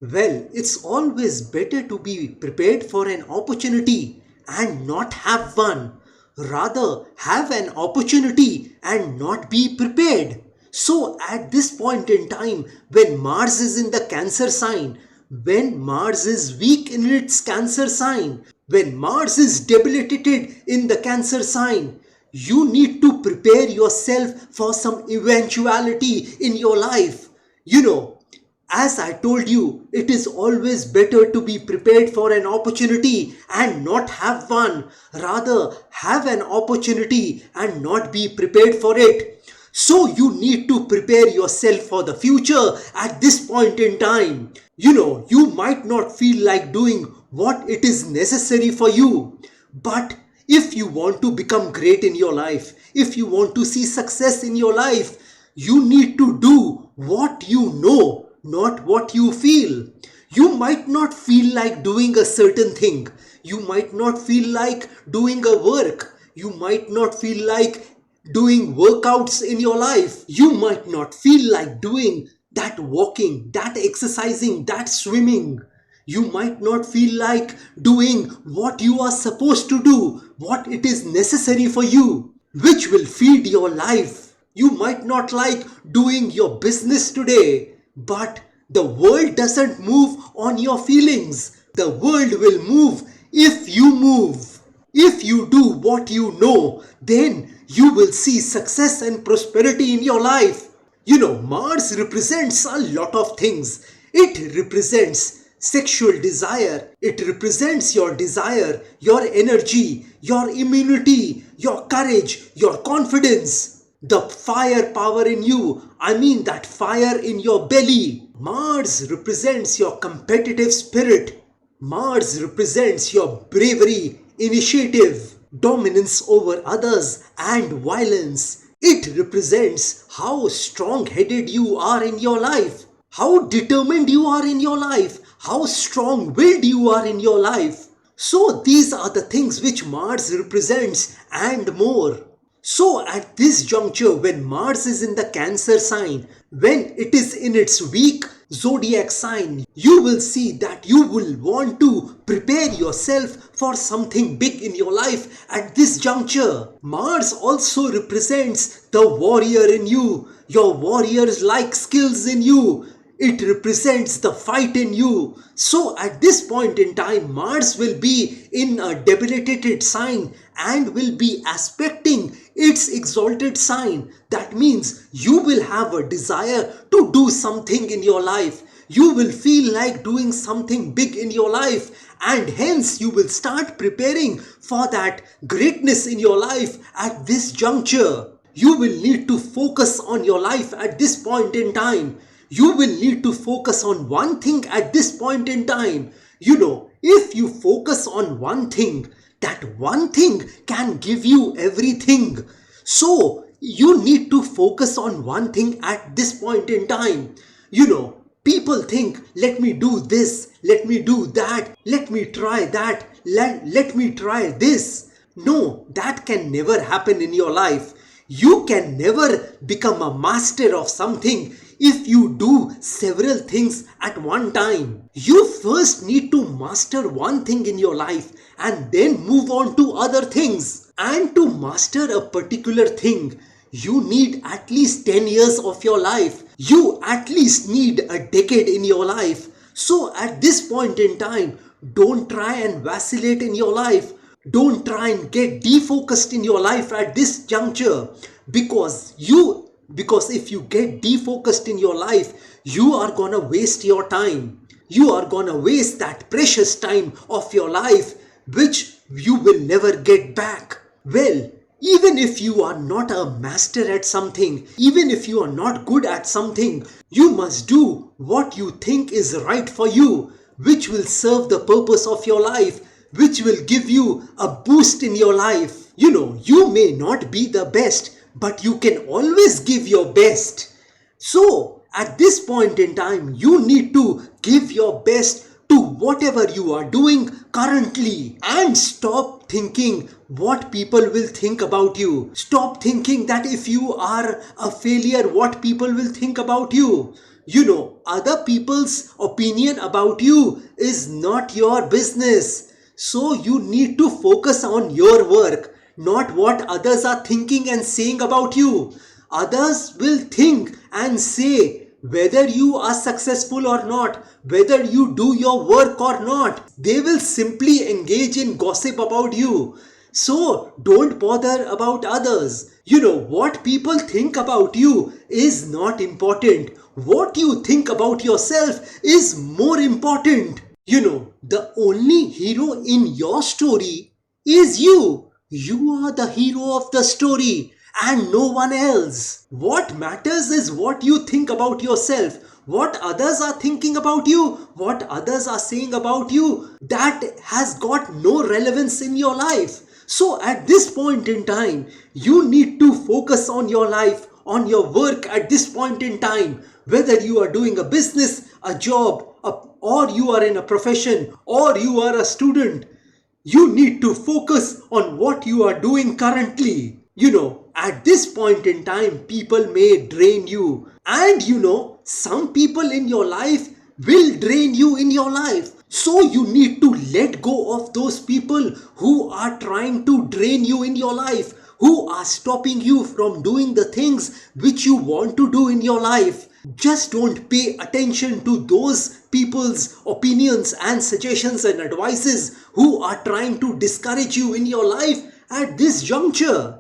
Well, it's always better to be prepared for an opportunity and not have one. Rather, have an opportunity and not be prepared. So, at this point in time, when Mars is in the Cancer sign, when Mars is weak in its Cancer sign, when Mars is debilitated in the Cancer sign, you need to prepare yourself for some eventuality in your life. You know, as I told you, it is always better to be prepared for an opportunity and not have one. Rather, have an opportunity and not be prepared for it. So you need to prepare yourself for the future at this point in time. You might not feel like doing what it is necessary for you. But if you want to become great in your life, if you want to see success in your life, you need to do what you know, not what you feel. You might not feel like doing a certain thing. You might not feel like doing a work. You might not feel like doing workouts in your life. You might not feel like doing that walking, that exercising, that swimming. You might not feel like doing what you are supposed to do, what it is necessary for you, which will feed your life. You might not like doing your business today, but the world doesn't move on your feelings. The world will move if you move. If you do what you know, then you will see success and prosperity in your life. Mars represents a lot of things. It represents sexual desire. It represents your desire, your energy, your immunity, your courage, your confidence. The firepower in you. I mean that fire in your belly. Mars represents your competitive spirit. Mars represents your bravery, initiative, dominance over others, and violence. It represents how strong-headed you are in your life, how determined you are in your life, how strong-willed you are in your life. So these are the things which Mars represents and more. So at this juncture, when Mars is in the Cancer sign, when it is in its weak zodiac sign, you will see that you will want to prepare yourself for something big in your life at this juncture. Mars also represents the warrior in you, your warriors-like skills in you. It represents the fight in you. So at this point in time, Mars will be in a debilitated sign and will be aspecting its exalted sign. That means you will have a desire to do something in your life. You will feel like doing something big in your life, and hence you will start preparing for that greatness in your life at this juncture. You will need to focus on your life at this point in time. You will need to focus on one thing at this point in time. If you focus on one thing, that one thing can give you everything. So, you need to focus on one thing at this point in time. People think, let me do this, let me do that, let me try that, let me try this. No, that can never happen in your life. You can never become a master of something if you do several things at one time. You first need to master one thing in your life and then move on to other things. And to master a particular thing, you need at least 10 years of your life. You at least need a decade in your life. So at this point in time, don't try and vacillate in your life. Don't try and get defocused in your life at this juncture, because if you get defocused in your life, you are gonna waste your time. You are gonna waste that precious time of your life, which you will never get back. Well, even if you are not a master at something, even if you are not good at something, you must do what you think is right for you, which will serve the purpose of your life, which will give you a boost in your life. You may not be the best, but you can always give your best. So, at this point in time, you need to give your best to whatever you are doing currently, and stop thinking what people will think about you. Stop thinking that if you are a failure, what people will think about you. Other people's opinion about you is not your business. So you need to focus on your work, not what others are thinking and saying about you. Others will think and say whether you are successful or not, whether you do your work or not. They will simply engage in gossip about you. So don't bother about others. What people think about you is not important. What you think about yourself is more important. The only hero in your story is you. You are the hero of the story and no one else. What matters is what you think about yourself. What others are thinking about you, what others are saying about you, that has got no relevance in your life. So at this point in time, you need to focus on your life, on your work at this point in time. Whether you are doing a business, a job, or you are in a profession, or you are a student, you need to focus on what you are doing currently. At this point in time, people may drain you. And some people in your life will drain you in your life. So you need to let go of those people who are trying to drain you in your life, who are stopping you from doing the things which you want to do in your life. Just don't pay attention to those people's opinions and suggestions and advices who are trying to discourage you in your life at this juncture.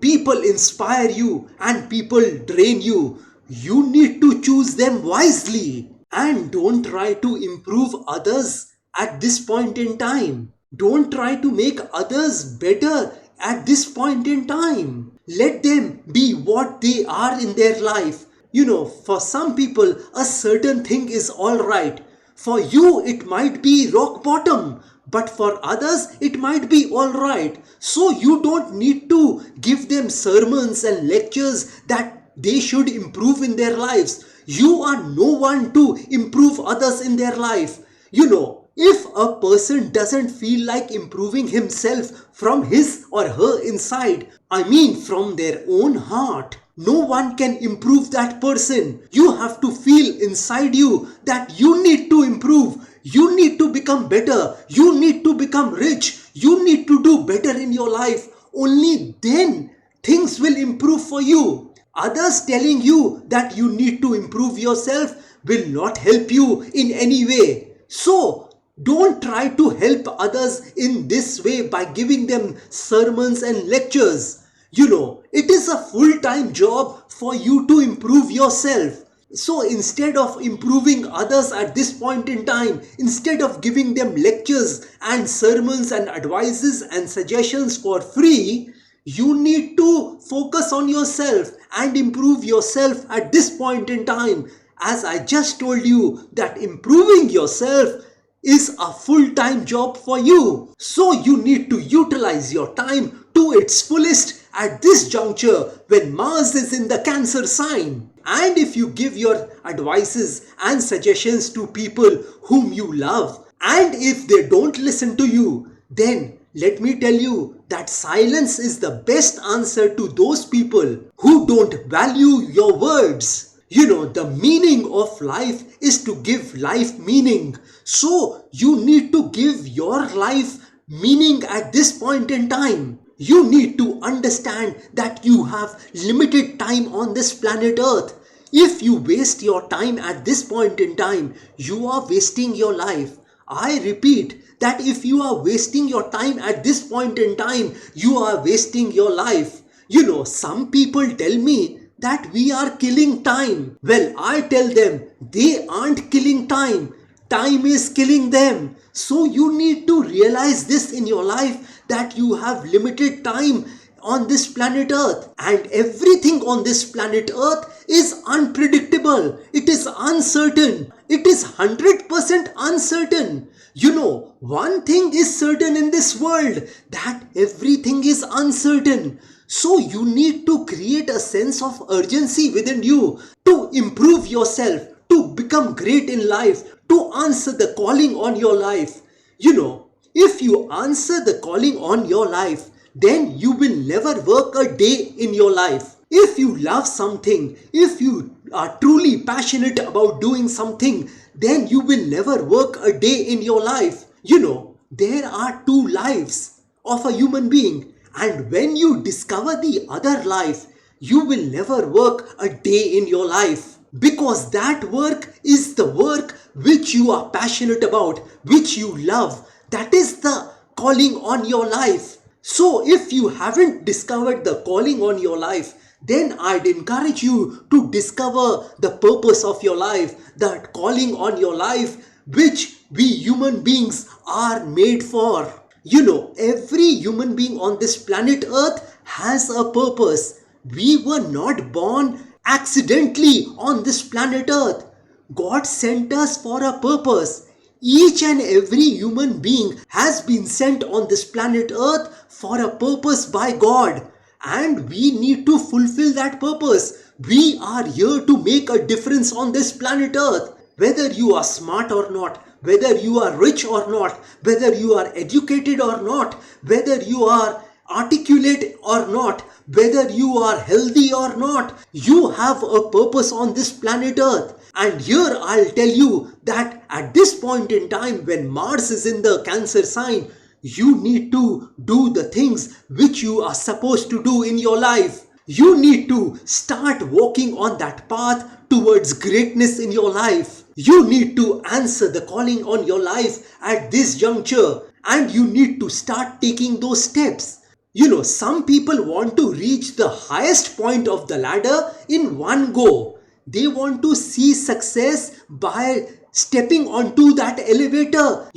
People inspire you and people drain you. You need to choose them wisely. And don't try to improve others at this point in time. Don't try to make others better at this point in time. Let them be what they are in their life. For some people, a certain thing is alright. For you, it might be rock bottom. But for others, it might be alright. So you don't need to give them sermons and lectures that they should improve in their lives. You are no one to improve others in their life. If a person doesn't feel like improving himself from his or her inside, from their own heart, no one can improve that person. You have to feel inside you that you need to improve. You need to become better. You need to become rich. You need to do better in your life. Only then things will improve for you. Others telling you that you need to improve yourself will not help you in any way. So don't try to help others in this way by giving them sermons and lectures. It is a full-time job for you to improve yourself. So instead of improving others at this point in time, instead of giving them lectures and sermons and advices and suggestions for free, you need to focus on yourself and improve yourself at this point in time. As I just told you that improving yourself is a full-time job for you. So you need to utilize your time to its fullest at this juncture when Mars is in the Cancer sign. And if you give your advices and suggestions to people whom you love, and if they don't listen to you, then let me tell you that silence is the best answer to those people who don't value your words. The meaning of life is to give life meaning. So you need to give your life meaning at this point in time. You need to understand that you have limited time on this planet Earth. If you waste your time at this point in time, you are wasting your life. I repeat that if you are wasting your time at this point in time, you are wasting your life. Some people tell me that we are killing time. Well, I tell them they aren't killing time. Time is killing them. So you need to realize this in your life that you have limited time on this planet Earth, and everything on this planet Earth is unpredictable. It is uncertain. It is 100% uncertain. One thing is certain in this world, that everything is uncertain. So you need to create a sense of urgency within you to improve yourself, to become great in life, to answer the calling on your life. If you answer the calling on your life, then you will never work a day in your life. If you love something, if you are truly passionate about doing something, then you will never work a day in your life. There are two lives of a human being, and when you discover the other life, you will never work a day in your life, because that work is the work which you are passionate about, which you love. That is the calling on your life. So if you haven't discovered the calling on your life, then I'd encourage you to discover the purpose of your life, that calling on your life which we human beings are made for. Every human being on this planet Earth has a purpose. We were not born accidentally on this planet Earth. God sent us for a purpose. Each and every human being has been sent on this planet Earth for a purpose by God. And we need to fulfill that purpose. We are here to make a difference on this planet Earth. Whether you are smart or not, whether you are rich or not, whether you are educated or not, whether you are articulate or not, whether you are healthy or not, you have a purpose on this planet Earth. And here I'll tell you that at this point in time, when Mars is in the Cancer sign, you need to do the things which you are supposed to do in your life. You need to start walking on that path towards greatness in your life. You need to answer the calling on your life at this juncture, and you need to start taking those steps. Some people want to reach the highest point of the ladder in one go. They want to see success by stepping onto that elevator.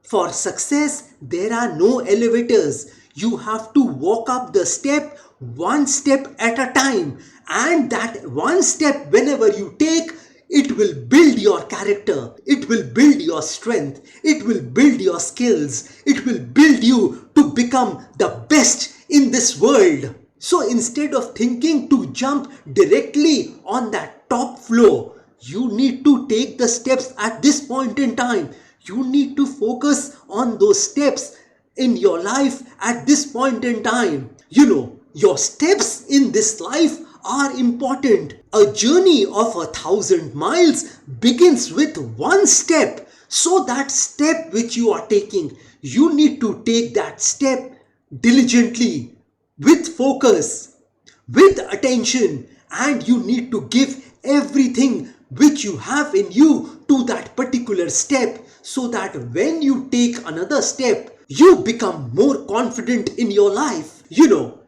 For success, there are no elevators. You have to walk up the step, one step at a time. And that one step, whenever you take, it will build your character. It will build your strength. It will build your skills. It will build you to become the best in this world. So instead of thinking to jump directly on that top floor, you need to take the steps at this point in time. You need to focus on those steps in your life at this point in time. Your steps in this life are important. A journey of 1,000 miles begins with one step. So that step which you are taking, you need to take that step diligently, with focus, with attention, and you need to give everything which you have in you to that particular step, so that when you take another step, you become more confident in your life.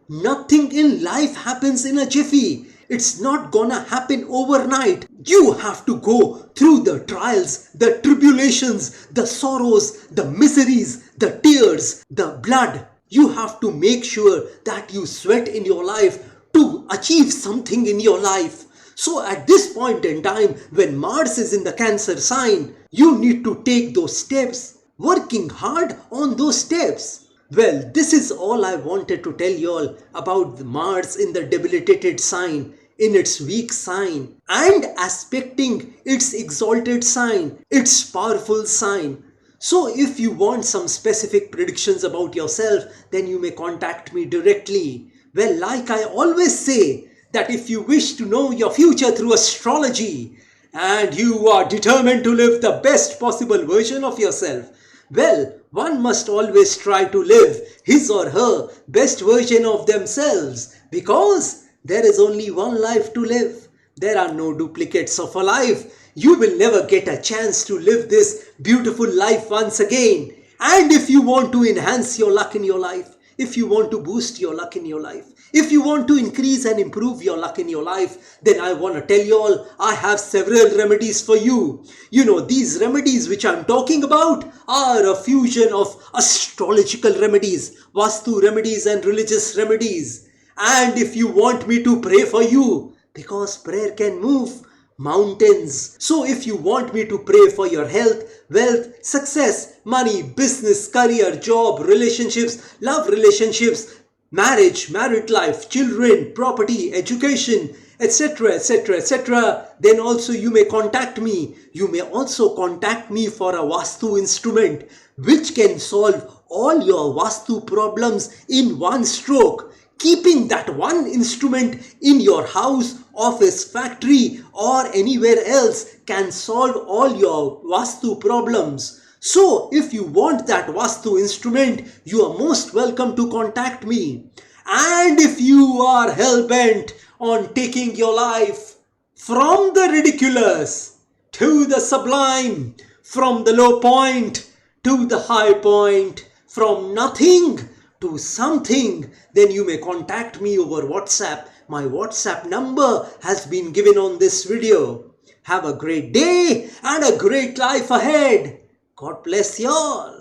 Nothing in life happens in a jiffy. It's not gonna happen overnight. You have to go through the trials, the tribulations, the sorrows, the miseries, the tears, the blood. You have to make sure that you sweat in your life to achieve something in your life. So at this point in time, when Mars is in the Cancer sign, you need to take those steps, working hard on those steps. Well, this is all I wanted to tell you all about Mars in the debilitated sign, in its weak sign, and aspecting its exalted sign, its powerful sign. So if you want some specific predictions about yourself, then you may contact me directly. Well, like I always say, that if you wish to know your future through astrology, and you are determined to live the best possible version of yourself, well, one must always try to live his or her best version of themselves, because there is only one life to live. There are no duplicates of a life. You will never get a chance to live this beautiful life once again. And if you want to enhance your luck in your life, if you want to boost your luck in your life, if you want to increase and improve your luck in your life, then I want to tell you all, I have several remedies for you. These remedies which I'm talking about are a fusion of astrological remedies, Vastu remedies and religious remedies. And if you want me to pray for you, because prayer can move mountains. So if you want me to pray for your health, wealth, success, money, business, career, job, relationships, love relationships, marriage, married life, children, property, education, etc., etc., etc., then also you may contact me. You may also contact me for a Vastu instrument which can solve all your Vastu problems in one stroke, keeping that one instrument in your house office, factory, or anywhere else can solve all your Vastu problems. So, if you want that Vastu instrument, you are most welcome to contact me. And if you are hell-bent on taking your life from the ridiculous to the sublime, from the low point to the high point, from nothing to something, then you may contact me over WhatsApp. My WhatsApp number has been given on this video. Have a great day and a great life ahead. God bless you all.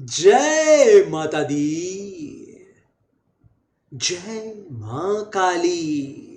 Jai Mata Di. Jai Ma Kali.